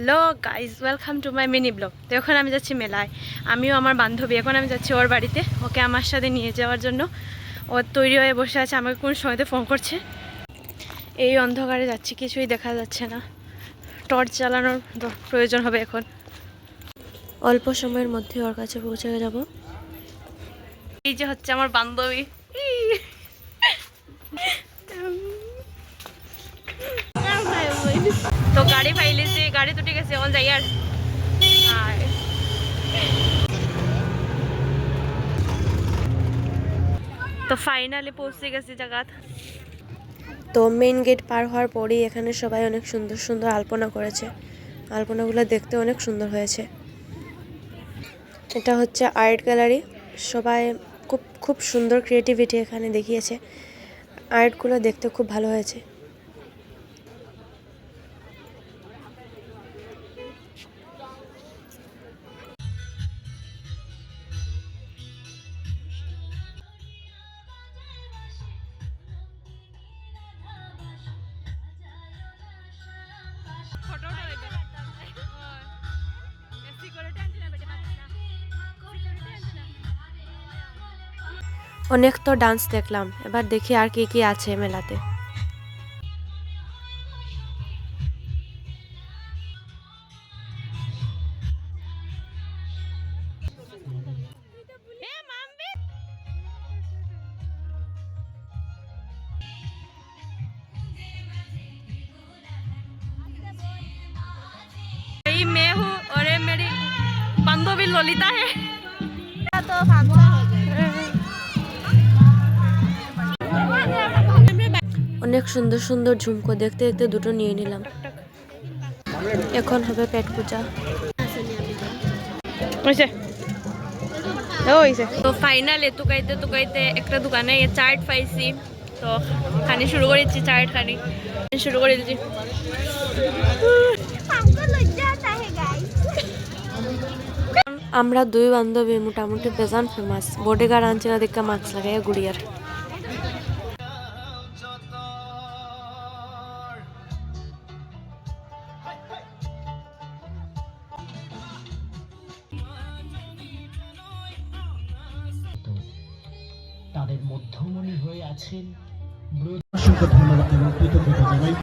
Hello guys, welcome to my mini blog. তো এখন আমি যাচ্ছি মেলায়, আমিও আমার বান্ধবী। এখন আমি যাচ্ছি ওর বাড়িতে, ওকে আমার সাথে নিয়ে যাওয়ার জন্য। ও তৈরি হয়ে বসে আছে, আমাকে কোন সময়তে ফোন করছে। এই অন্ধকারে যাচ্ছি, কিছুই দেখা যাচ্ছে না। টর্চ জ্বালানোর প্রয়োজন হবে এখন। অল্প সময়ের মধ্যে ওর কাছে পৌঁছে যাব। এই যে হচ্ছে আমার বান্ধবী। তো গাড়ি পাইলেছি, গাড়ি তো ঠিক আছে, এখন যাই। আর তো ফাইনালি পৌঁছে গেছি জায়গা। তো মেইন গেট পার হওয়ার পরেই এখানে সবাই অনেক সুন্দর সুন্দর আলপনা করেছে। আলপনাগুলো দেখতে অনেক সুন্দর হয়েছে। এটা হচ্ছে আর্ট গ্যালারি। সবাই খুব খুব সুন্দর ক্রিয়েটিভিটি এখানে দেখিয়েছে। আর্টগুলো দেখতে খুব ভালো হয়েছে। অনেক তো ডান্স দেখলাম, এবার দেখি আর কি কি আছে মেলাতে। ये मैं हूँ और ये मेरी बांधवी ललिता है। तो অনেক সুন্দর সুন্দর ঝুমকো দেখতে দেখতে দুটো নিয়ে নিলাম। এখন হবে পেট পূজা। তো ফাইনাল তুকাইতে তুকাইতে একটা দোকানে চাট পাইছি। তো খানি শুরু করেছি, চাট খানি শুরু করে দিচ্ছি। আমরা দুই বান্ধবী মোটামুটি বেজান ফেমাস। বডিগার্ড আনছে না দেখা মাস্ক লাগাই গুড়িয়ার। তাদের মধ্যমণি হয়ে আছেন। অসংখ্য ধন্যবাদ এবং কৃতজ্ঞতা জানাই।